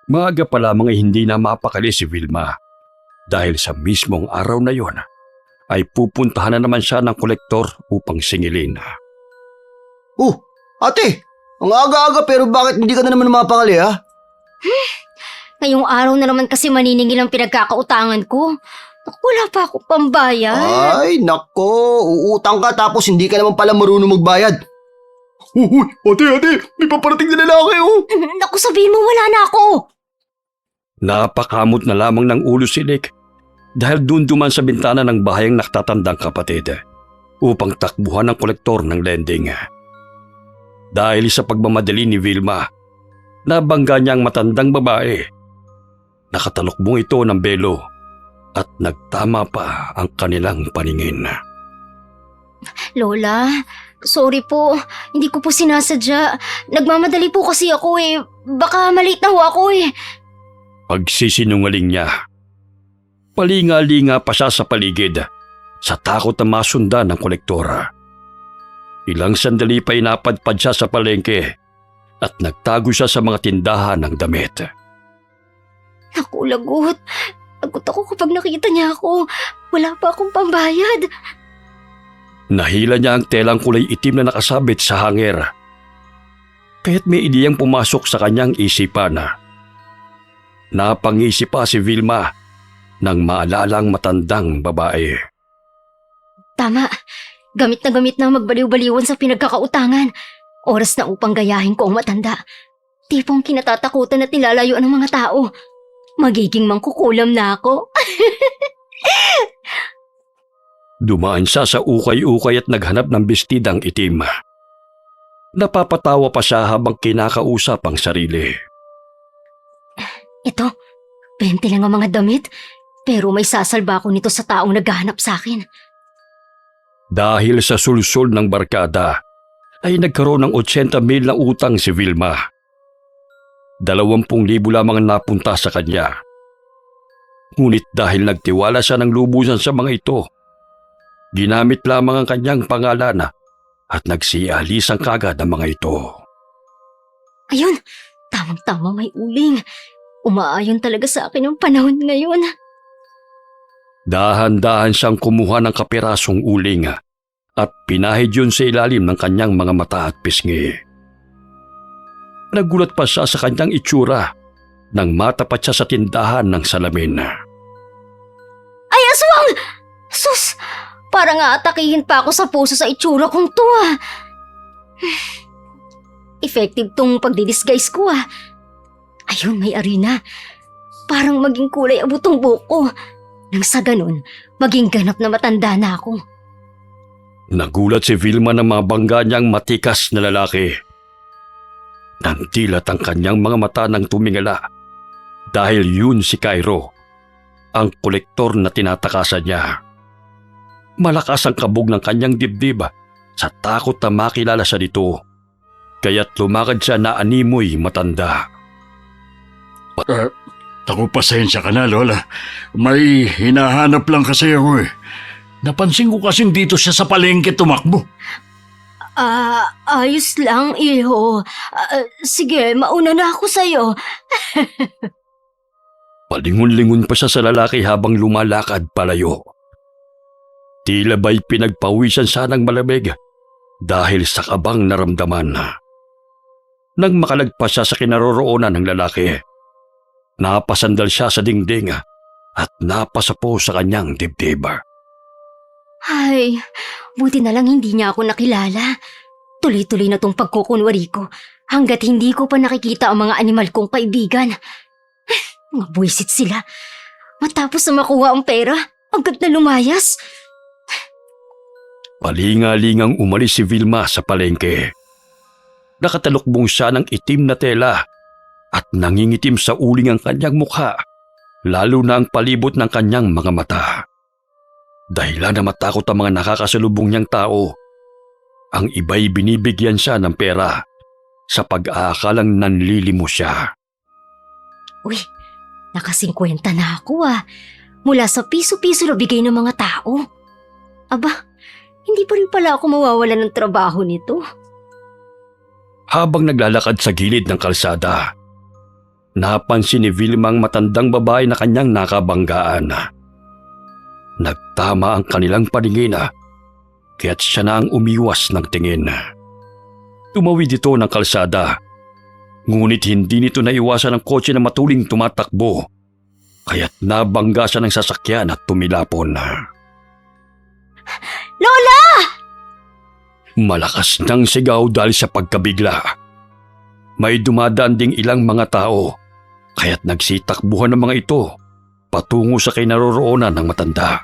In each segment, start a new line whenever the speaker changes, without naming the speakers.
Maaga pa lamang ay hindi na mapakali si Vilma dahil sa mismong araw na yon ay pupuntahan na naman siya ng kolektor upang singilin.
Oh, ate! Ang aga-aga pero bakit hindi ka na naman mapakali ha?
Ngayong araw na naman kasi maniningil ang pinagkakautangan ko. Naku, wala pa ako pambayad.
Ay, nako. Uutang ka tapos hindi ka naman pala marunong magbayad. Uy, ate, may paparating na lalaki oh.
Naku, sabihin mo wala na ako.
Napakamot na lamang ng ulo si Nick dahil doon duman sa bintana ng bahay ang nakatatandang kapatid upang takbuhan ng kolektor ng lending. Dahil sa pagmamadali ni Vilma, nabangga niya ang matandang babae. Nakatalokbong ito ng belo at nagtama pa ang kanilang paningin.
Lola, sorry po. Hindi ko po sinasadya. Nagmamadali po kasi ako eh. Baka malate na ho ako eh.
Pagsisinungaling niya. Palinga-linga pa siya sa paligid sa takot na masundan ng kolektora. Ilang sandali pa inapadpad siya sa palengke at nagtago siya sa mga tindahan ng damit.
Naku, lagot. Lagot ako kapag nakita niya ako. Wala pa akong pambayad.
Nahila niya ang telang kulay itim na nakasabit sa hanger. Kaya't may ideyang pumasok sa kanyang isipan. Napangisi pa si Vilma nang maalala ang matandang babae.
Tama. Gamit na magbaliw-baliwan sa pinagkakautangan. Oras na upang gayahin ko ang matanda. Tipong kinatatakutan at nilalayuan ng mga tao. Magiging mangkukulam na ako.
Dumaan siya sa ukay-ukay at naghanap ng bestidang itim. Napapatawa pa siya habang kinakausap ang sarili.
Ito, 20 lang ang mga damit. Pero may sasalba ko nito sa taong naghahanap sa akin.
Dahil sa sulsol ng barkada, ay nagkaroon ng 80,000 na utang si Vilma. 20,000 lamang ang napunta sa kanya. Ngunit dahil nagtiwala siya ng lubusan sa mga ito, ginamit lamang ang kanyang pangalan at nagsialisan kagad ang mga ito.
Ayun, tamang-tama may uling. Umaayon talaga sa akin ang panahon ngayon.
Dahan-dahan siyang kumuha ng kapirasong uling at pinahid yun sa ilalim ng kanyang mga mata at pisngi. Nagulat pa siya sa kanyang itsura nang matapat siya sa tindahan ng salamin.
Ay, aswang! Sus! Parang aatakihin pa ako sa puso sa itsura kong to ah. Effective tong pagdidisguise ko ah. Ayun, may arena. Parang maging kulay abutong buhok ko. Nang sa ganun, maging ganap na matanda na ako.
Nagulat si Vilma na mabangga niyang matikas na lalaki. Nandilat ang kanyang mga mata nang tumingala dahil yun si Cairo, ang kolektor na tinatakasan niya. Malakas ang kabog ng kanyang dibdib sa takot na makilala siya dito, kaya't lumakad siya na animoy matanda.
Naku, pasensya ka na, Lola. May hinahanap lang kasi ako eh. Napansin ko kasing dito siya sa palengke tumakbo.
Ayos lang, iho. Sige, mauna na ako sa'yo.
Palingon-lingon pa siya sa lalaki habang lumalakad palayo. Tila ba'y pinagpawisan siya ng malamig dahil sa kabang naramdaman. Nang makalagpas siya sa kinaroroonan ng lalaki, napasandal siya sa dingding at napasapo sa kanyang dibdib.
Ay, buti na lang hindi niya ako nakilala. Tuloy-tuloy na tong pagkukunwari ko hanggat hindi ko pa nakikita ang mga animal kong kaibigan. Mga buwisit sila. Matapos na makuha ang pera, agad na lumayas.
Palinga-lingang umalis si Vilma sa palengke. Nakatalukbong siya ng itim na tela at nangingitim sa uling ang kanyang mukha, lalo na ang palibot ng kanyang mga mata. Dahilan na matakot ang mga nakakasalubong niyang tao, ang iba'y binibigyan siya ng pera sa pag-aakalang nanlilimo siya.
Uy, naka-50 na ako ah. Mula sa piso-piso na bigay ng mga tao. Aba, hindi pa rin pala ako mawawalan ng trabaho nito.
Habang naglalakad sa gilid ng kalsada, napansin ni Vilma ang matandang babae na kanyang nakabanggaan. Nagtama ang kanilang paningin kaya't siya na ang umiwas ng tingin. Tumawid ito ng kalsada, ngunit hindi nito naiwasan ang kotse na matuling tumatakbo, kaya't nabangga siya ng sasakyan at tumilapon.
Lola!
Malakas nang sigaw dahil sa pagkabigla. May dumadaan ding ilang mga tao, kaya't nagsitakbuhan ng mga ito patungo sa kinaroroonan ng matanda.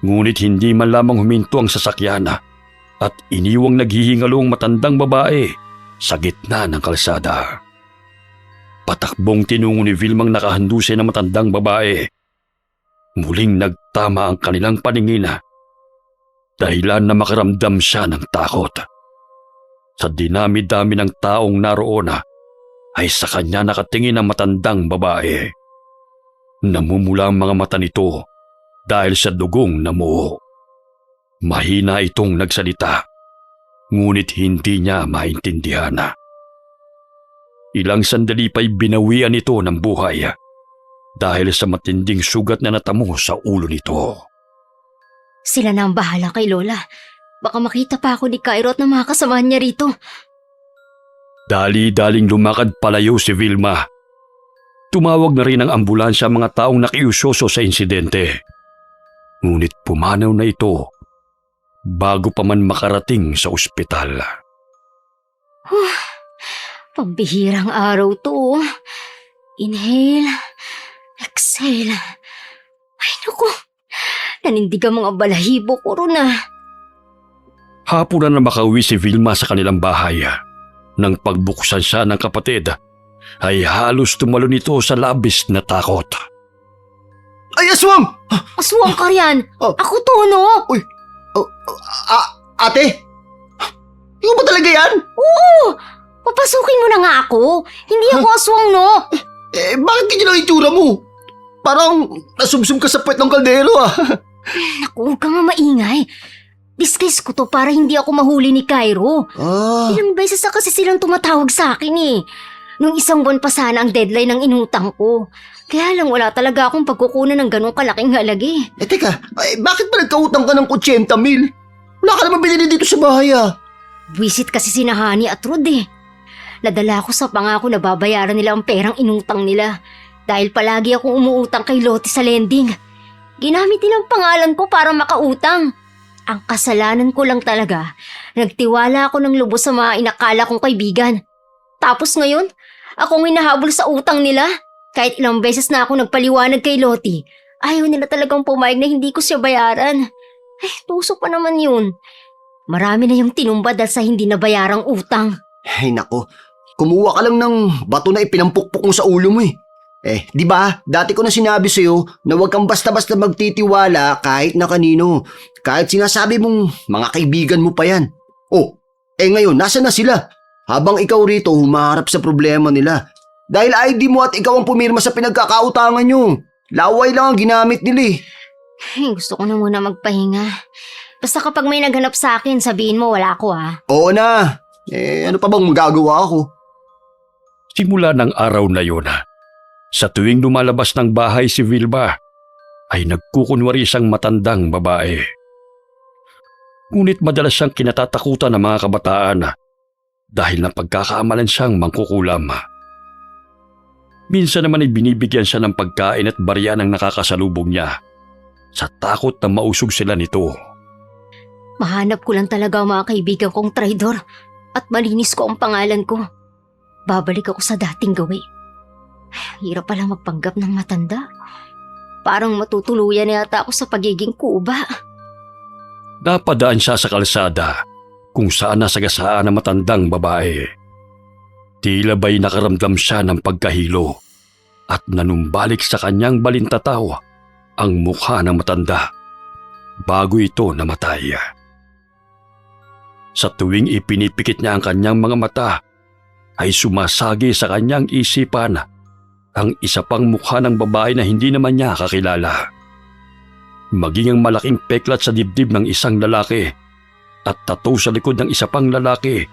Ngunit hindi man lamang huminto ang sasakyan at iniwang naghihingalo ang matandang babae sa gitna ng kalsada. Patakbong tinungo ni Vilmang nakahandusay na matandang babae. Muling nagtama ang kanilang paningin dahilan na makaramdam siya ng takot. Sa dinami-dami ng taong naroon ay sa kanya nakatingin ang matandang babae. Namumula ang mga mata nito dahil sa dugong namuo. Mahina itong nagsalita, ngunit hindi niya maintindihan. Ilang sandali pa'y binawian ito ng buhay dahil sa matinding sugat na natamo sa ulo nito.
Sila na ang bahala kay Lola. Baka makita pa ako ni Cairo at ng mga kasamahan niya rito.
Dali-daling lumakad palayo si Vilma. Tumawag na rin ang ambulansya mga taong nakiusyoso sa insidente. Ngunit pumanaw na ito bago pa man makarating sa ospital.
Pambihirang araw to. Inhale, exhale. Ay naku, nanindig ang mga balahibo ko ron
Hapon na makauwi si Vilma sa kanilang bahay. Nang pagbuksan siya ng kapatid, ay halos tumalo nito sa labis na takot.
Ay, aswang!
Aswang ka riyan!
Oh.
Ako to, no?
Uy, ate? Ikaw ba talaga yan?
Oo! Papasukin mo na nga ako. Hindi ako aswang, no?
Bakit ganyan ang itsura mo? Parang nasumsum ka sa puwet ng kaldero
Naku, huwag ka nga maingay. Disguise ko to para hindi ako mahuli ni Cairo. Ilang beses na kasi silang tumatawag sa akin Nung isang buwan pa sana ang deadline ng inutang ko. Kaya lang wala talaga akong pagkukunan ng ganong kalaking halagi.
Teka, bakit ba nagkautang ka ng 80 mil? Wala ka naman binili dito sa bahay
Buwisit kasi si Hani at Rod Nadala ko sa pangako na babayaran nila ang perang inutang nila. Dahil palagi akong umuutang kay Lottie sa lending. Ginamit nilang pangalan ko para makautang. Ang kasalanan ko lang talaga, nagtiwala ako ng lubos sa mga inakala kong kaibigan. Tapos ngayon, akong hinahabol sa utang nila. Kahit ilang beses na ako nagpaliwanag kay Lottie, ayaw nila talagang pumayag na hindi ko siya bayaran. Tuso pa naman yun. Marami na yung tinumba dahil sa hindi nabayarang utang.
Ay nako, kumuha ka lang ng bato na ipinampukpok mo sa ulo mo di ba? Dati ko na sinabi sa'yo na huwag kang basta-basta magtitiwala kahit na kanino. Kahit sinasabi mong mga kaibigan mo pa yan. Ngayon, nasa na sila? Habang ikaw rito humaharap sa problema nila. Dahil ID mo at ikaw ang pumirma sa pinagkakautangan nyo. Laway lang ang ginamit nila
Gusto ko na muna magpahinga. Basta kapag may naghanap sa akin, sabihin mo wala ako
Oo na. Ano pa bang magagawa ako?
Simula ng araw na yun, sa tuwing lumalabas ng bahay si Vilma, ay nagkukunwari siyang matandang babae. Ngunit madalas siyang kinatatakutan ng mga kabataan dahil napagkakaamalan siyang mangkukulam. Minsan naman ay binibigyan siya ng pagkain at barya ng nakakasalubong niya sa takot na mausog sila nito.
Mahanap ko lang talaga ang mga kaibigan kong traidor at malinis ko ang pangalan ko. Babalik ako sa dating gawi. Hirap pala magpanggap ng matanda. Parang matutuluyan yata ako sa pagiging kuba.
Napadaan siya sa kalsada kung saan nasagasaan ang matandang babae. Tila ba'y nakaramdam siya ng pagkahilo at nanumbalik sa kanyang balintataw ang mukha ng matanda bago ito namatay. Sa tuwing ipinipikit niya ang kanyang mga mata, ay sumasagi sa kanyang isipan ang isa pang mukha ng babae na hindi naman niya kakilala. Maging ang malaking peklat sa dibdib ng isang lalaki at tattoo sa likod ng isa pang lalaki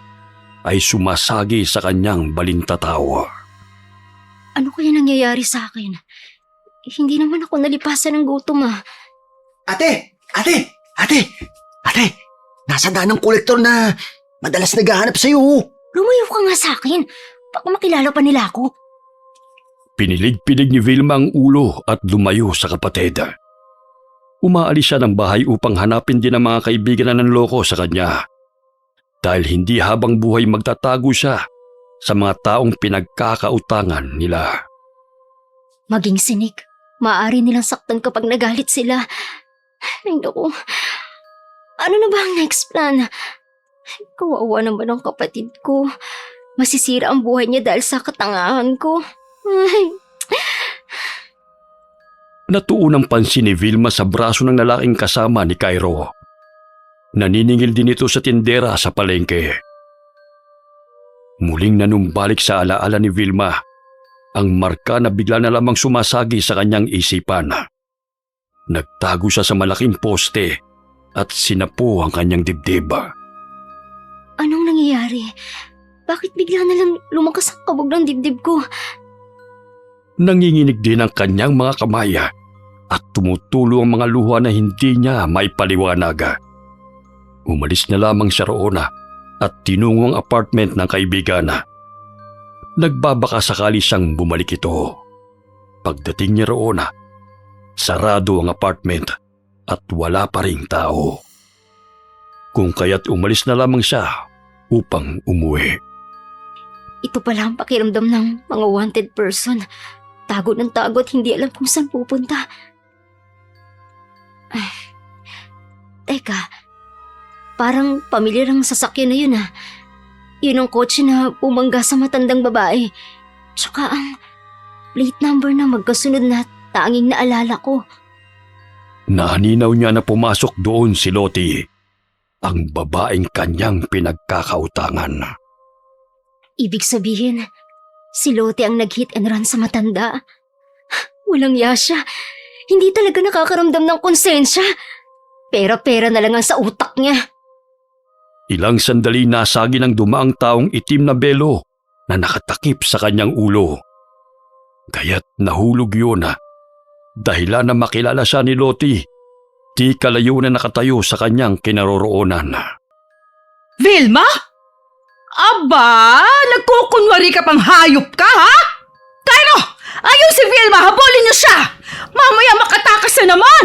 ay sumasagi sa kanyang balintataw.
Ano kaya nangyayari sa akin? Hindi naman ako nalipasan ng gutom ah.
Ate! Nasa daan ng kolektor na madalas naghahanap sa'yo.
Lumayo ka nga sa akin. Baka makilala pa nila ako.
Pinilig-pilig ni Vilma ang ulo at lumayo sa kapatid. Umaalis siya ng bahay upang hanapin din ang mga kaibigan na nanloko sa kanya. Dahil hindi habang buhay magtatago siya sa mga taong pinagkakautangan nila.
Maging sinig. Maaari nilang saktan kapag nagalit sila. Ay, naku. Ano na ba ang next plan? Kawawa naman ang kapatid ko. Masisira ang buhay niya dahil sa katangahan ko. Ay.
Natuunang pansin ni Vilma sa braso ng lalaking kasama ni Cairo. Naniningil din ito sa tindera sa palengke. Muling nanumbalik sa alaala ni Vilma ang marka na bigla na lamang sumasagi sa kanyang isipan. Nagtago siya sa malaking poste at sinapo ang kanyang dibdib.
Anong nangyayari? Bakit bigla na lang lumakas ang kabog ng dibdib ko?
Nanginginig din ang kanyang mga kamay at tumutulo ang mga luha na hindi niya maipaliwanag. Umalis na lamang siya roon at tinungo ang apartment ng kaibigan. Nagbabaka sakali siyang bumalik ito. Pagdating niya roon, sarado ang apartment at wala pa ring tao. Kung kaya't umalis na lamang siya upang umuwi.
Ito pala ang pakiramdam ng mga wanted person. Tago ng tago at hindi alam kung saan pupunta. Ay, teka, parang pamilyar ang sasakyan na yun ah. Yun ang kotse na bumangga sa matandang babae. Tsaka ang plate number na magkasunod na tanging naalala ko.
Naaninaw niya na pumasok doon si Lottie, ang babaeng kanyang pinagkakautangan.
Ibig sabihin, si Lotte ang nag-hit and run sa matanda. Walang yasya. Hindi talaga nakakaramdam ng konsensya. Pera-pera na lang ang sa utak niya.
Ilang sandali nasagi ng dumaang taong itim na belo na nakatakip sa kanyang ulo. Kaya't nahulog yun dahilan na makilala siya ni Lottie. Di kalayo na nakatayo sa kanyang kinaroroonan.
Vilma? Aba, nagkukunwari ka pang hayop ka, ha? Cairo, ayun si Vilma, habulin niyo siya! Mamaya makatakas na naman!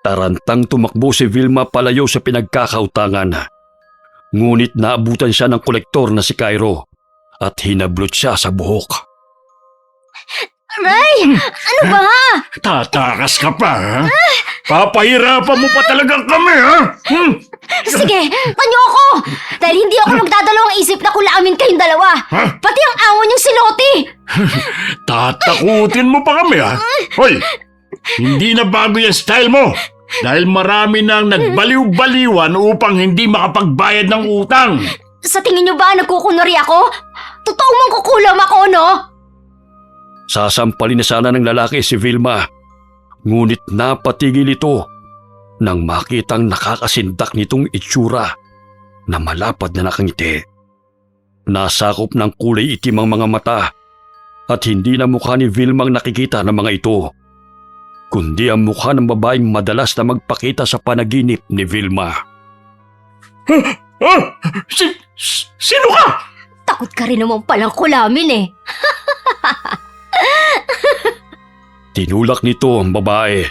Tarantang tumakbo si Vilma palayo sa pinagkakautangan. Ngunit naabutan siya ng kolektor na si Cairo at hinablot siya sa buhok.
Aray! Ano ba?
Tatakas ka pa, ha? Papahirapan mo pa talaga kami, ha?
Sige, tanyo ako! Dahil hindi ako nagdadalawang isip na kulaamin kayong dalawa. Pati ang awan niyong si Lottie!
Tatakutin mo pa kami, ha? Hoy, hindi na bago yung style mo. Dahil marami nang nagbaliw-baliwan upang hindi makapagbayad ng utang.
Sa tingin niyo ba nagkukunwari ako? Totoo mong kukulam ako, no?
Sasampalin na sana ng lalaki si Vilma. Ngunit napatigil ito nang makitang nakakasindak nitong itsura na malapad na nakangiti. Nasakop ng kulay itim ang mga mata at hindi na mukha ni Vilma ang nakikita ng mga ito, kundi ang mukha ng babaeng madalas na magpakita sa panaginip ni Vilma.
Sino ka?
Takot ka rin naman palang kulamin eh.
Tinulak nito ang babae.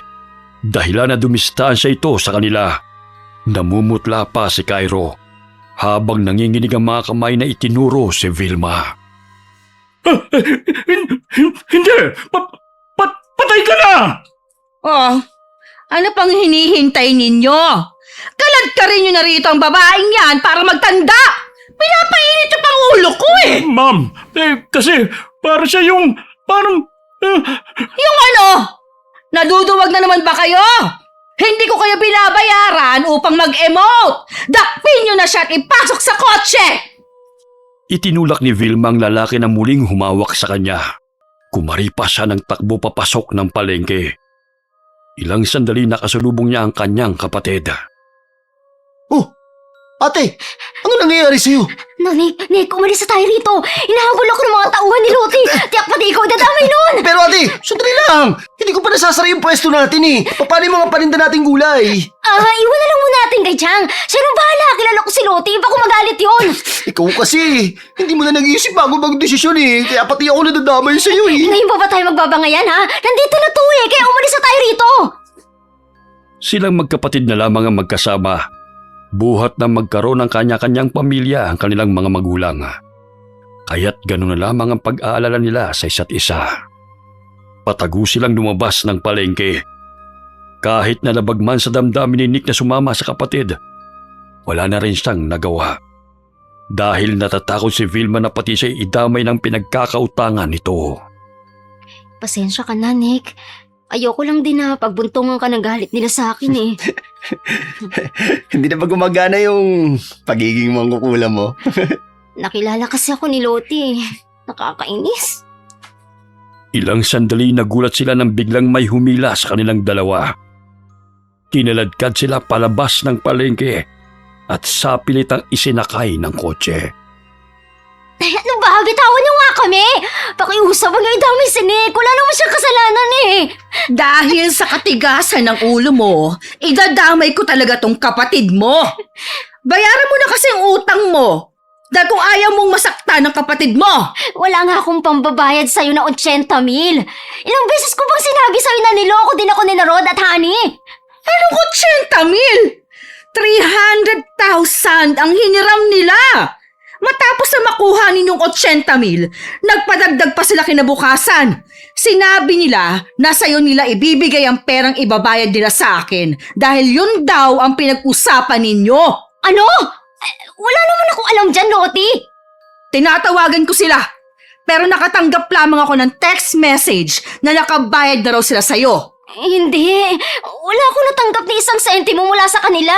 Dahilan na dumistansya ito sa kanila. Namumutla pa si Cairo habang nanginginig ang mga kamay na itinuro si Vilma.
Hindi! Patay ka na!
Oh, ano pang hinihintay ninyo? Kalad ka rin nyo na rito ang babaeng yan para magtanda! Pinapainit yung pang ulo ko eh!
Ma'am, kasi para siya yung parang...
Yung ano? Naduduwag na naman ba kayo? Hindi ko kayo binabayaran upang mag-emote! Dakpin nyo na siya at ipasok sa kotse!
Itinulak ni Vilma ang lalaki na muling humawak sa kanya. Kumari pa siya ng takbo papasok ng palengke. Ilang sandali nakasalubong niya ang kanyang kapatid.
Oh, Ate, ano nangyayari sa'yo?
No, Nick, umalis na tayo rito. Hinahabol ako ng mga tauhan ni Loti. Tiyak pati ikaw dadamay nun.
Pero ate, sandali lang. Hindi ko pa nasasara yung pwesto natin eh. Paano yung mga paninda nating gulay?
Iwan na lang muna natin kay Chang. Siya nang bahala. Kilala ko si Loti. Baka magalit yun.
Ikaw kasi, hindi mo na nag-iisip bago magdesisyon eh. Kaya pati ako nadadamay sa'yo eh.
Ngayon pa ba tayo magbabangayan, ha? Nandito na to eh. Kaya umalis na tayo rito.
Silang magkapatid na lamang ang magkasama. Buhat na magkaroon ng kanya-kanyang pamilya ang kanilang mga magulang. Kaya't gano'n na lamang ang pag-aalala nila sa isa't isa. Patago silang lumabas ng palengke. Kahit nalabag man sa damdamin ni Nick na sumama sa kapatid, wala na rin siyang nagawa. Dahil natatakot si Vilma na pati siya idamay ng pinagkakautangan nito.
Pasensya ka na, Nick. Ayoko lang din na pagbuntungan ka ng galit nila sa akin eh.
Hindi na ba gumagana yung pagiging mangkukulam mo?
Nakilala kasi ako ni Loti. Nakakainis.
Ilang sandali nagulat sila nang biglang may humila sa kanilang dalawa. Kinaladkad sila palabas ng palengke at sapilitang isinakay ng kotse.
Ano ba? Bitawan niyo nga kami! Pakiusap mo yung dami si Nick. Wala naman siyang kasalanan eh.
Dahil sa katigasan ng ulo mo, idadamay ko talaga tong kapatid mo. Bayaran mo na kasi ang utang mo. Dahil kung ayaw mong masaktan ng kapatid mo.
Wala nga akong pambabayad sa'yo na 80,000. Ilang beses ko bang sinabi sa'yo na niloko din ako ni Narod at Honey?
Anong 80,000? 300,000 ang hiniram nila. Matapos na makuha ninyong 80,000, nagpadagdag pa sila kinabukasan. Sinabi nila na sa'yo nila ibibigay ang perang ibabayad nila sa akin dahil yun daw ang pinag-usapan ninyo.
Ano? Wala naman akong alam dyan, Loti.
Tinatawagan ko sila, pero nakatanggap lamang ako ng text message na nakabayad na raw sila sa'yo.
Hindi. Wala akong natanggap ni isang sentimo mula sa kanila.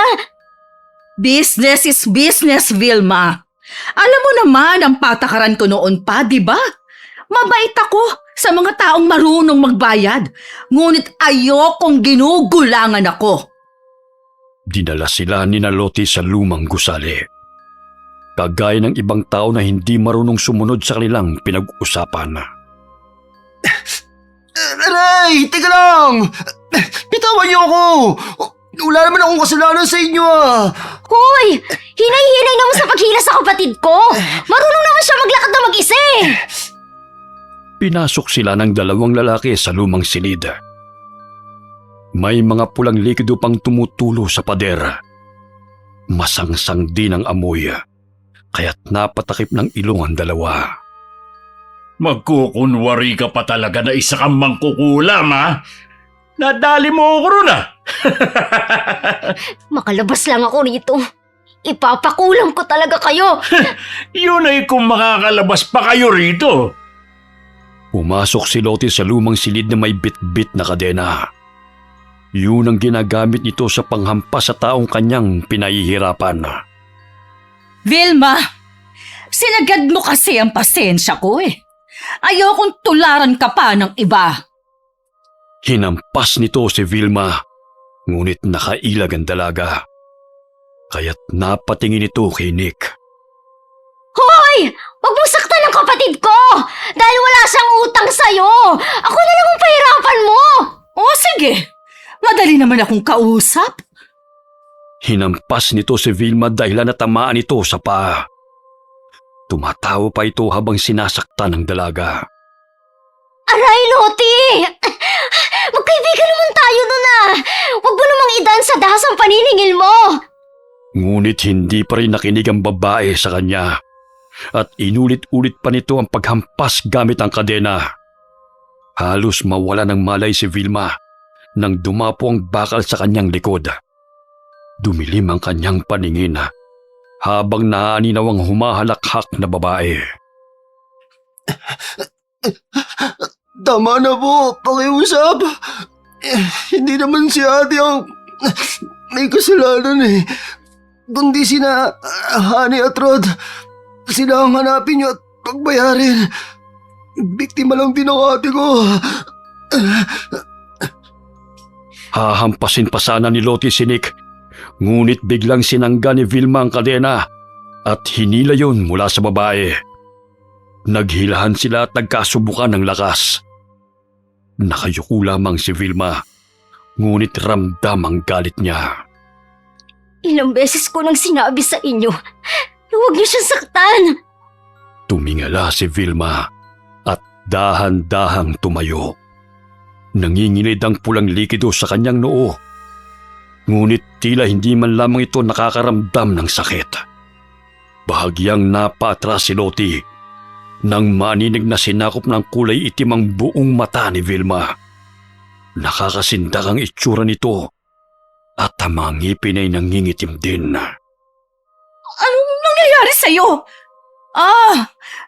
Business is business, Vilma. Alam mo naman ang patakaran ko noon pa, di ba? Mabait ako sa mga taong marunong magbayad, ngunit ayokong ginugulangan ako.
Dinala sila ni Loti sa lumang gusali. Kagaya ng ibang tao na hindi marunong sumunod sa kanilang pinag-usapan.
Aray! Teka lang! Bitawan niyo ako! Wala naman akong kasalanan sa inyo ah!
Hoy! Hinay-hinay naman sa paghila sa kapatid ko. Marunong naman siya maglakad na mag-isa eh.
Pinasok sila ng dalawang lalaki sa lumang silid. May mga pulang likido pang tumutulo sa pader. Masangsang din ang amoy, kaya't napatakip ng ilong ang dalawa.
Magkukunwari ka pa talaga na isa kang mangkukulam, ha? Nadali mo ako ron, ah!
Makalabas lang ako rito. Ipapakulam ko talaga kayo.
Yun ay kung makakalabas pa kayo rito.
Pumasok si Loti sa lumang silid na may bit-bit na kadena. Yun ang ginagamit nito sa panghampas sa taong kanyang pinahihirapan.
Vilma, sinagad mo kasi ang pasensya ko eh. Ayokong tularan ka pa ng iba.
Hinampas nito si Vilma, ngunit nakailag ang dalaga. Kaya't napatingin ito kay Nick.
Hoy! Huwag mong saktan ang kapatid ko! Dahil wala siyang utang sa'yo! Ako na lang ang pahirapan mo!
O sige, madali naman akong kausap.
Hinampas nito si Vilma dahil natamaan ito sa paa. Tumatawa pa ito habang sinasaktan ng dalaga.
Aray, Loti! Magkaibigan naman tayo nun ah! Huwag mo namang idaan sa dahas ang paniningil mo!
Ngunit hindi pa rin nakinig ang babae sa kanya at inulit-ulit pa nito ang paghampas gamit ang kadena. Halos mawala ng malay si Vilma nang dumapo ang bakal sa kanyang likod. Dumilim ang kanyang paningin habang naaninaw ang humahalakhak na babae.
Tama na po, pakiusap. Hindi naman si ate ang may kasalanan eh. Kundi sina Honey at Rod. Sila ang hanapin niyo at pagbayarin. Biktima lang din ang ate ko.
Hahampasin pa sana ni Loti si Nick, Ngunit biglang sinangga ni Vilma ang kadena at hinila yun mula sa babae. Naghilahan sila at nagkasubukan ng lakas. Nakayuko lamang si Vilma, ngunit ramdam ang galit niya.
Ilang beses ko nang sinabi sa inyo na huwag niyo siyang saktan.
Tumingala si Vilma at dahan-dahang tumayo. Nanginginid ang pulang likido sa kanyang noo. Ngunit tila hindi man lamang ito nakakaramdam ng sakit. Bahagyang napatras si Lottie nang maninig na sinakop ng kulay itim ang buong mata ni Vilma. Nakakasindak ang itsura nito at ang mga ngipin ay nangingitim din.
Anong nangyayari sa'yo?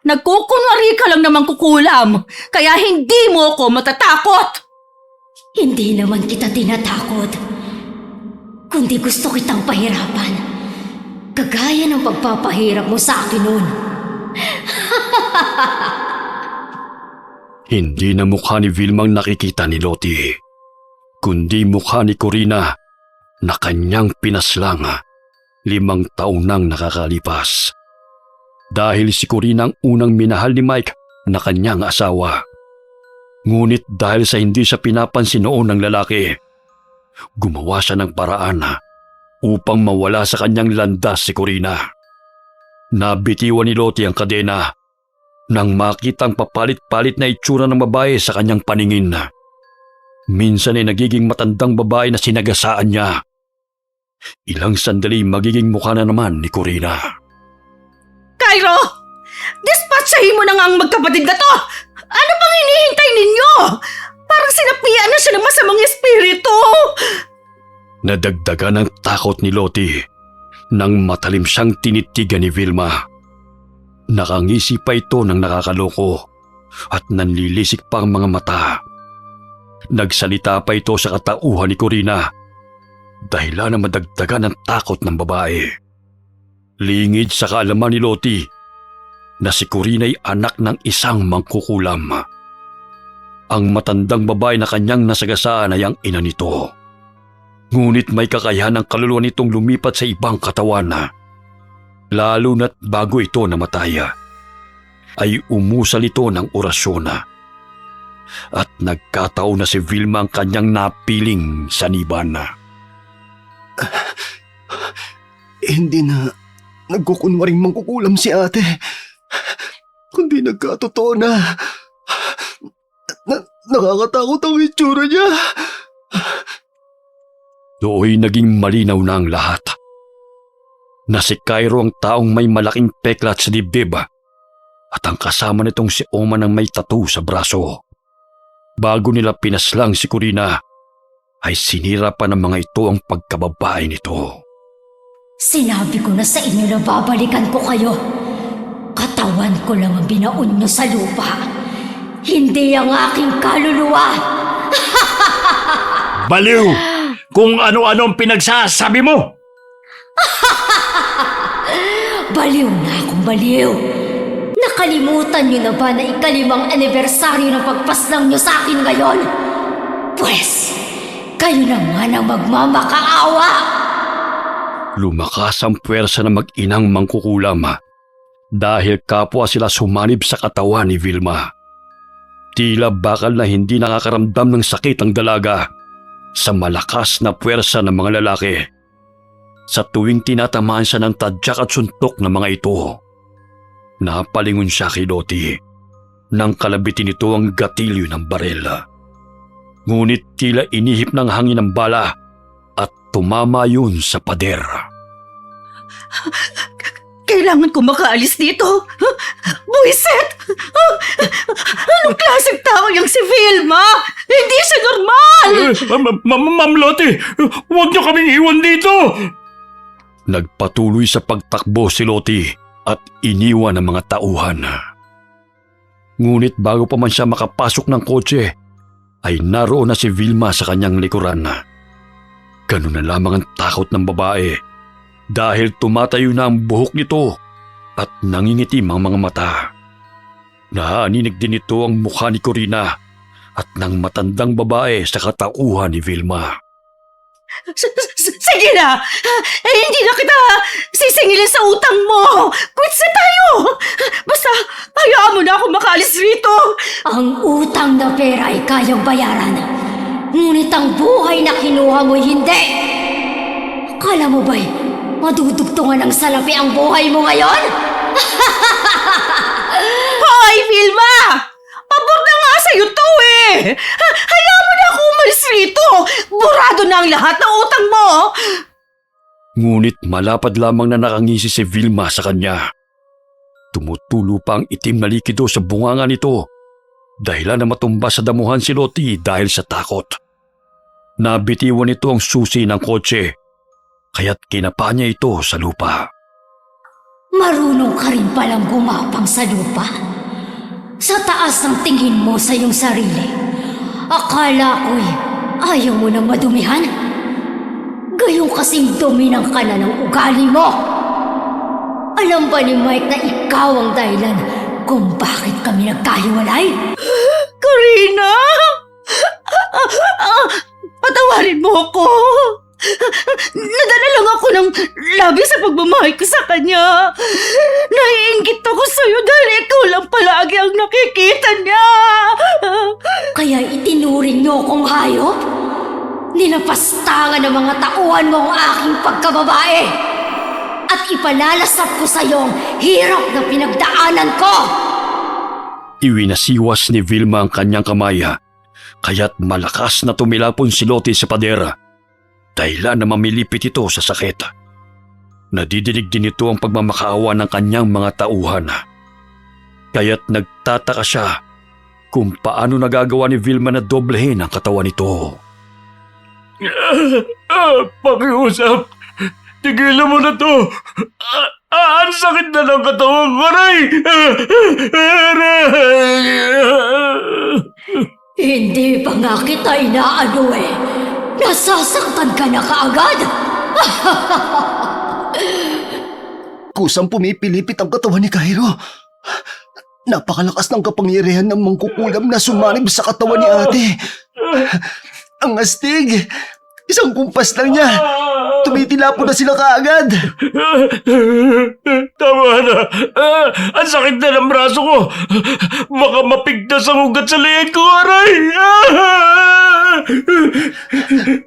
Nagkukunwari ka lang naman kukulam, kaya hindi mo ako matatakot.
Hindi naman kita tinatakot, kundi gusto kitang pahirapan. Kagaya ng pagpapahirap mo sa akin noon.
Hindi na mukha ni Vilma ang nakikita ni Lottie, kundi mukha ni Corina na kanyang pinaslang 5 taon nang nakakalipas. Dahil si Corina ang unang minahal ni Mike na kanyang asawa. Ngunit dahil sa hindi siya pinapansin noon ng lalaki, gumawa siya ng paraan upang mawala sa kanyang landas si Corina. Nabitiwan ni Lottie ang kadena nang makitang papalit-palit na itsura ng babae sa kanyang paningin. Minsan ay nagiging matandang babae na sinagasaan niya. Ilang sandali magiging mukha na naman ni Corina.
Cairo! Dispatchahin mo na nga ang magkapatid na to! Ano pang hinihintay ninyo? Parang sinapian na siya ng masamang espiritu!
Nadagdagan ng takot ni Lottie nang matalim siyang tinitigan ni Vilma. Nakangisi pa ito ng nakakaloko at nanlilisik pa ang mga mata. Nagsalita pa ito sa katauhan ni Corina dahilan na madagdagan ng takot ng babae. Lingid sa kaalaman ni Lottie na si Corina ay anak ng isang mangkukulam. Ang matandang babae na kanyang nasagasaan ay ang ina nito. Ngunit may kakayahan ng kaluluwa nitong lumipat sa ibang katawan. Lalo na't bago ito namatay, ay umusal ito ng orasyon. At nagkataon na si Vilma ang kanyang napiling saniban.
Hindi na nagkukunwaring mangkukulam si ate. Kundi nagkatotoo na nakakatakot ang itsura niya.
Do'y naging malinaw na ang lahat. Na si Cairo ang taong may malaking peklat sa dibdib at ang kasama nitong si Oma ng may tattoo sa braso. Bago nila pinaslang si Corina, ay sinira pa ng mga ito ang pagkababae nito.
Sinabi ko na sa inyo na babalikan ko kayo. Katawan ko lang ang binaon nyo sa lupa. Hindi ang aking kaluluwa.
Baliw! Kung ano-anong pinagsasabi mo!
Baliw na akong baliw. Nakalimutan nyo na ba na 5th anibersaryo ng pagpaslang nyo sa akin ngayon? Pwes, kayo naman ang magmamakaawa.
Lumakas ang puwersa ng mag-inang mangkukulam dahil kapwa sila sumanib sa katawan ni Vilma. Tila bakal na hindi nakakaramdam ng sakit ang dalaga sa malakas na puwersa ng mga lalaki. Sa tuwing tinatamaan siya ng tadyak at suntok ng mga ito, napalingon siya kay Lottie nang kalabitin ito ang gatilyo ng barel. Ngunit tila inihip ng hangin ng bala at tumama yun sa pader.
Kailangan ko makaalis dito. Buisit! Anong klaseng tao yung si Vilma? Hindi siya normal!
Ma'am Lottie, huwag niyo kaming iwan dito!
Nagpatuloy sa pagtakbo si Lottie at iniwan ang mga tauhan. Ngunit bago pa man siya makapasok ng kotse, ay naroon na si Vilma sa kanyang likuran. Ganun na lamang ang takot ng babae dahil tumatayo na ang buhok nito at nangingitim ang mga mata. Naaninig din ito ang mukha ni Corina at ng matandang babae sa katauhan ni Vilma.
Si Sige na! Hindi na kita sisingilin sa utang mo! Quits na tayo! Basta, hayaan mo na ako makaalis rito!
Ang utang na pera ay kayang bayaran. Ngunit ang buhay na kinuha mo hindi. Kala mo ba'y madudugtungan ng salapi ang buhay mo ngayon?
Hoy, Vilma! Pabor na nga sa'yo to eh! Hayaan mo na ako umalis rito! Burado na ang lahat ng utang mo!
Ngunit malapad lamang na nakangisi si Vilma sa kanya. Tumutulo pa ang itim na likido sa bunganga nito, dahilan na matumba sa damuhan si Lottie dahil sa takot. Nabitiwan nito ang susi ng kotse, kaya't kinapa niya ito sa lupa.
Marunong ka rin palang gumapang sa lupa. Sa taas ng tingin mo sa iyong sarili, akala ko'y ayaw mo nang madumihan. Gayong kasing dominang ka na ng ugali mo. Alam ba ni Mike na ikaw ang dahilan kung bakit kami nagkahiwalay?
Karina! Patawarin mo ako! Nadala lang ako ng labis sa pagmamahal ko sa kanya. Naiinggit ako sa'yo dahil ikaw lang palagi ang nakikita niya.
Kaya itinuring niyo akong hayop? Nilapastangan ng mga tauhan mo ang aking pagkababae. At ipalalasap ko sa iyong hirap na pinagdaanan ko.
Iwinasiwas ni Vilma ang kanyang kamay, kaya't malakas na tumilapon si Lottie sa pader. Dahilan na mamilipit ito sa sakit. Nadidinig din ito ang pagmamakaawa ng kanyang mga tauhan. Kaya't nagtataka siya kung paano nagagawa ni Vilma na doblehin ang katawan nito.
Pakiusap! Tigilan mo na to! Ang sakit na ng katawan ko, Aray!
Hindi pa nga kita inaano eh. Nasasaktan ka na kaagad.
Kusang pumipilipit ang katawan ni Cairo. Napakalakas ng kapangyarihan ng mangkukulam na sumanib sa katawan ni ate. Ang astig! Isang kumpas lang niya. Tumitilapo na sila kaagad.
Tama na. Ang sakit na ng braso ko. Baka mapigtas ang ugat sa leeg ko, Aray!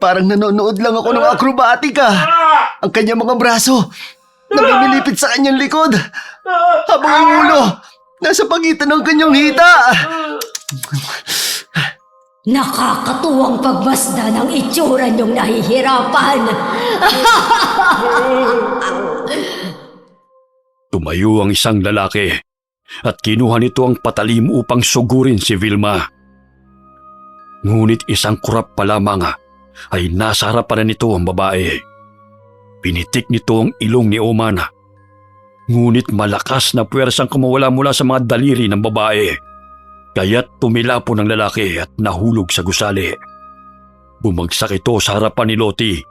Parang nanonood lang ako ng akrobatika. Ang kanyang mga braso namimilipit sa kanyang likod. Habang ang ulo nasa pagitan ng kanyang hita.
Nakakatuwang pagmasda ng itsura niyong nahihirapan.
Tumayo ang isang lalaki at kinuha nito ang patalim upang sugurin si Vilma. Ngunit isang kurap pa lamang ay nasa harapan nito ang babae. Pinitik nito ang ilong ni Oman. Ngunit malakas na puwersang kumawala mula sa mga daliri ng babae. Kaya't tumilapo ng lalaki at nahulog sa gusali. Bumagsak ito sa harapan ni Lottie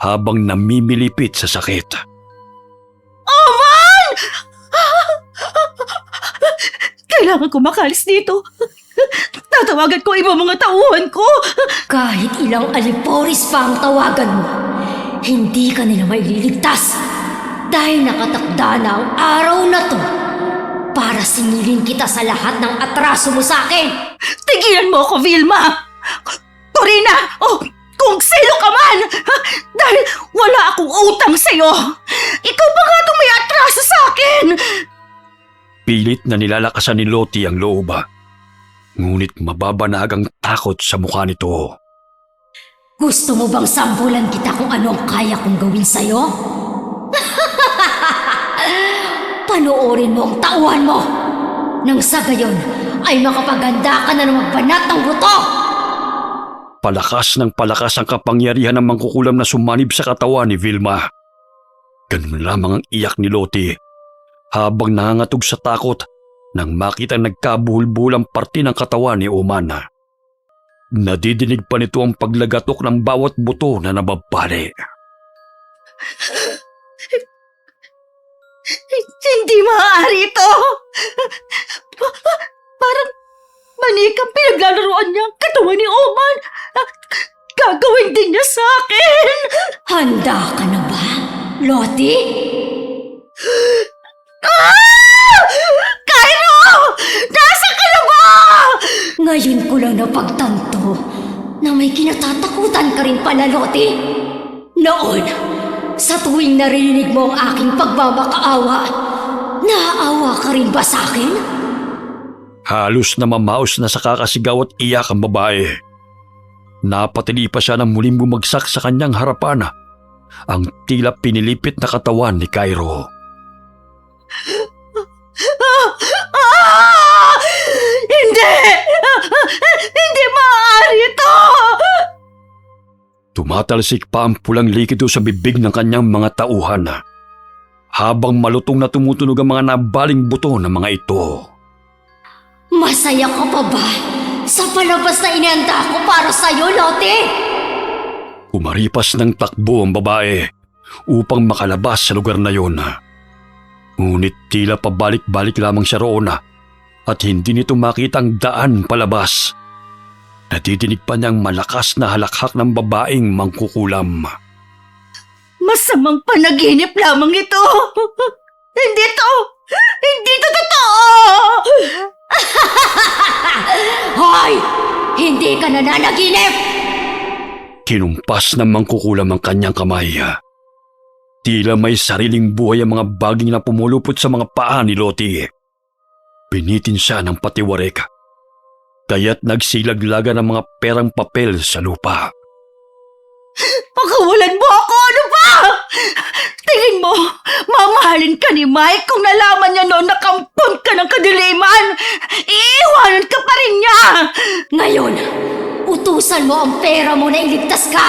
habang namimilipit sa sakit.
Oman! Kailangan ko makalis dito. Tatawagan ko ibang mga tauhan ko.
Kahit ilang aliporis pa ang tawagan mo, hindi ka nila maililigtas. Dahil nakatakda na ang araw na to para singilin kita sa lahat ng atraso mo sa akin.
Tigilan mo ako, Vilma! Corina! Oh, kung sino ka man! Dahil wala akong utang sa'yo! Ikaw pa nga itong may atraso sa akin!
Pilit na nilalakasan ni Lottie ang loob. Ngunit mababanag ang takot sa mukha nito.
Gusto mo bang sambulan kita kung ano ang kaya kong gawin sa'yo? Panoorin mo ang tauhan mo! Nang sa gayon ay makapaganda ka na ng magbanat ng buto!
Palakas ng palakas ang kapangyarihan ng mangkukulam na sumanib sa katawan ni Vilma. Ganun lamang ang iyak ni Lottie habang nangangatog sa takot nang makita nagkabuhol-buhol ang parte ng katawan ni Oman. Nadidinig pa nito ang paglagatok ng bawat buto na nababali.
Hindi maaari ito! Parang manikang pinaglalaroan niya ang katawan ni Oman! gagawin din niya sa akin.
Handa ka na ba, Lottie?
Cairo! Nasa ka na ba?
Ngayon ko lang napagtanto na may kinatatakutan ka rin pala, Lottie. Noon, sa tuwing narinig mo ang aking pagmamakaawa, naaawa ka rin ba sa akin?
Halos na mamaos na sa kakasigaw at iyak ang babae. Napatili pa siya nang muling bumagsak sa kanyang harapan ang tila pinilipit na katawan ni Cairo.
Hindi! Hindi maaari ito!
Tumatalsik pa ang pulang likido sa bibig ng kanyang mga tauhan habang malutong na tumutunog ang mga nabaling buto ng mga ito.
Masaya ka pa ba sa palabas na inihanda ko para sa'yo, Lottie?
Umaripas ng takbo ang babae upang makalabas sa lugar na yon. Ngunit tila pabalik-balik lamang siya roon at hindi nito makita ang daan palabas. Natidinig pa niyang malakas na halakhak ng babaeng mangkukulam.
Masamang panaginip lamang ito! Hindi to! Hindi to totoo!
Hoy! Hindi ka nananaginip!
Kinumpas ng mangkukulam ang kanyang kamay. Tila may sariling buhay ang mga baging na pumulupot sa mga paa ni Lottie. Pinitin siya ng patiwarek, kaya't nagsilaglaga ng mga perang papel sa lupa.
Pakawalan mo ako! Ano ba? Tingin mo, mamahalin ka ni Mike kung nalaman niya noon na kampon ka ng kadiliman. Iiwanan ka pa rin niya.
Ngayon, utusan mo ang pera mo na iligtas ka!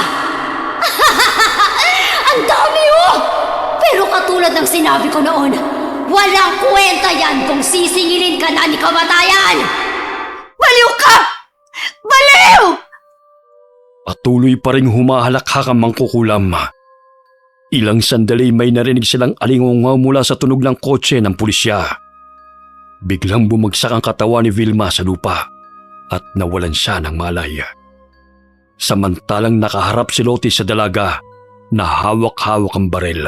Ang dami oh! Pero katulad ng sinabi ko noon, walang kwenta yan kung sisingilin ka na ni kamatayan!
Baliw ka! Baliw!
Patuloy pa rin humahalakhak ang mangkukulam. Ilang sandali may narinig silang alingungaw mula sa tunog ng kotse ng pulisya. Biglang bumagsak ang katawan ni Vilma sa lupa at nawalan siya ng malay. Samantalang nakaharap si Lottie sa dalaga na hawak-hawak ang barel.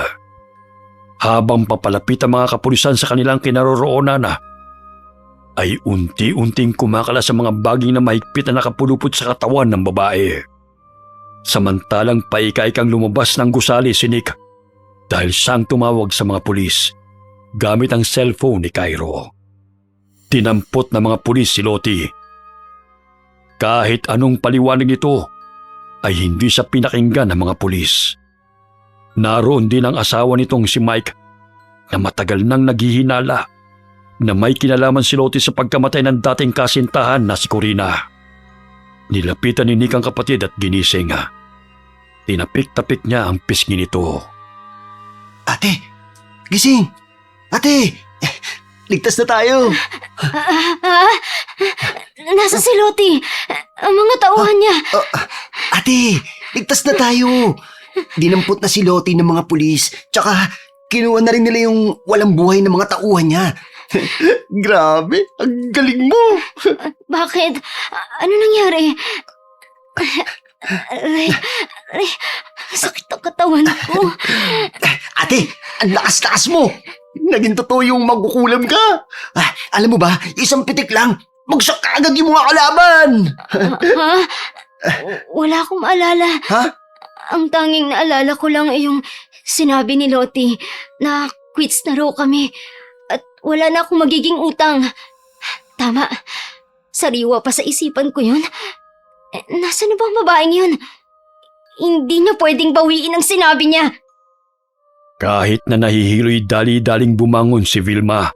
Habang papalapit ang mga kapulisan sa kanilang kinaroroonan, ay unti-unting kumakala sa mga baging na mahigpit na nakapulupot sa katawan ng babae. Samantalang paika-ikang lumabas ng gusali si Nick dahil siyang tumawag sa mga pulis gamit ang cellphone ni Cairo. Tinampot ng mga pulis si Lottie. Kahit anong paliwanag ito, ay hindi siya pinakinggan ng mga pulis. Naroon din ang asawa nitong si Mike na matagal nang naghihinala na may kinalaman si Lottie sa pagkamatay ng dating kasintahan na si Corina. Nilapitan ni Nick ang kapatid at ginising. Tinapik-tapik niya ang pisngi nito.
Ate, gising! Ate, ligtas na tayo!
Nasa si Lottie? Ang mga tauhan niya.
Ate, ligtas na tayo! Dinampot na si Lottie ng mga pulis, tsaka kinuha na rin nila yung walang buhay ng mga tauhan niya. Grabe, ang galing mo!
Bakit? Ano nangyari? Aray, sakit ang katawan ko.
Ate, ang lakas-lakas mo! Naging totoo yung magkukulam ka! Alam mo ba, isang pitik lang, bagsak ka agad yung mga kalaban!
Ha? Wala akong maalala.
Ha?
Ang tanging naalala ko lang ay yung sinabi ni Lottie na quits na raw kami at wala na akong magiging utang. Tama. Sariwa pa sa isipan ko yun. Nasaan na ba ang babaeng yun? Hindi niya pwedeng bawiin ang sinabi niya.
Kahit na nahihiloy dali-daling bumangon si Vilma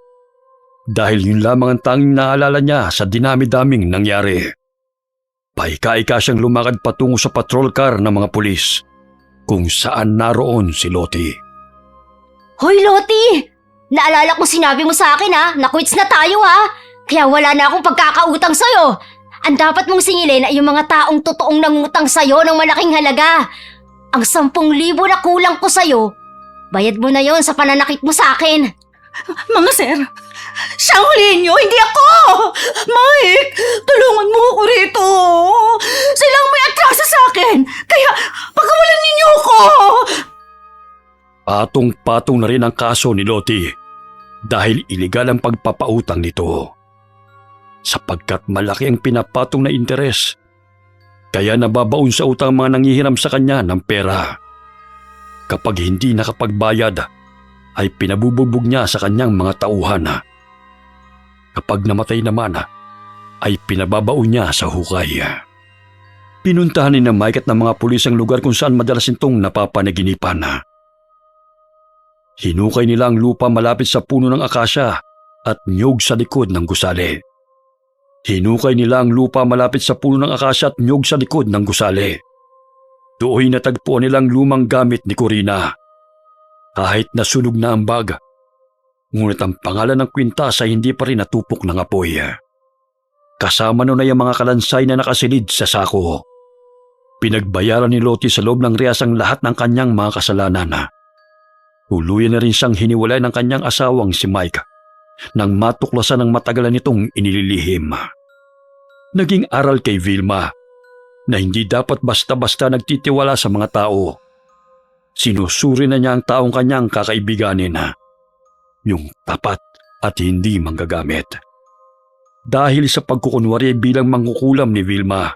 dahil yun lamang ang tanging naalala niya sa dinami-daming nangyari. Paika-ika siyang lumakad patungo sa patrol car ng mga pulis kung saan naroon si Lottie.
Hoy Lottie! Naalala ko sinabi mo sa akin na quits na tayo kaya wala na akong pagkakautang sa'yo. Ang dapat mong singilin ay yung mga taong totoong nangutang sa'yo ng malaking halaga. Ang 10,000 na kulang ko sa'yo, bayad mo na yon sa pananakit mo sa akin.
Mga sir, siyang huliin niyo, hindi ako! Mike, tulungan mo ako rito! Silang may atrasa sa akin!
Patong-patong na rin ang kaso ni Lottie dahil iligal ang pagpapautang nito. Sapagkat malaki ang pinapatong na interes, kaya nababaon sa utang mga nanghihiram sa kanya ng pera. Kapag hindi nakapagbayad, ay pinabubugbog niya sa kanyang mga tauhan. Kapag namatay naman, ay pinababaon niya sa hukay. Pinuntahan ni na Mike at ng mga pulis ang lugar kung saan madalas itong napapanaginipan. Hinukay nila ang lupa malapit sa puno ng akasya at niyog sa likod ng gusali. Hinukay nila ang lupa malapit sa puno ng akasya at niyog sa likod ng gusali. Doon natagpuan nilang lumang gamit ni Corina. Kahit nasunog na ang bag, ngunit ang pangalan ng kwintas ay hindi pa rin natupok ng apoy. Kasama nun ay ang mga kalansay na nakasilid sa sako. Pinagbayaran ni Lottie sa loob ng rehas ang lahat ng kanyang mga kasalanan. Tuluyan na rin siyang hiniwalay ng kanyang asawang si Mike nang matuklasan ng matagalan nitong inililihim. Naging aral kay Vilma na hindi dapat basta-basta nagtitiwala sa mga tao. Sinusuri na niya ang taong kanyang kakaibiganin, yung tapat at hindi manggagamit. Dahil sa pagkukunwari bilang mangkukulam ni Vilma,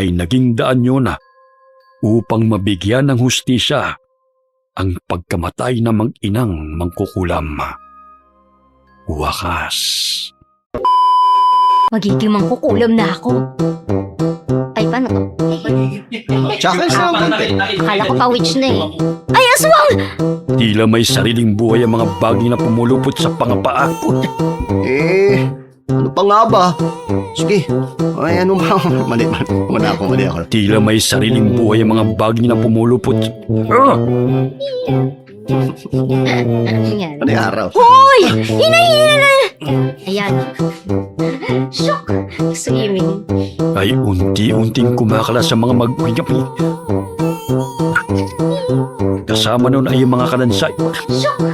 ay naging daan yun upang mabigyan ng hustisya ang pagkamatay ng mag-inang mangkukulam. Wakas.
Magiging mangkukulam na ako. Ay, paano to?
Chuckles lang, konti.
Akala ko pa witch na eh. Ay, aswang!
Tila may sariling buhay ang mga bagay na pumulupot sa pangapaa.
Ano pa nga ba? Sige. Ay, ano ba? Mali ako.
Tila may sariling buhay ang mga bagay na pumulupot.
Ayan.
Ano yung araw?
Hoy! Hinahina na! Ayan. Shock! Swimming.
Ay unti-unting kumakala sa mga mag-uingapi. Kasama nun ay mga kalansay.
Shock!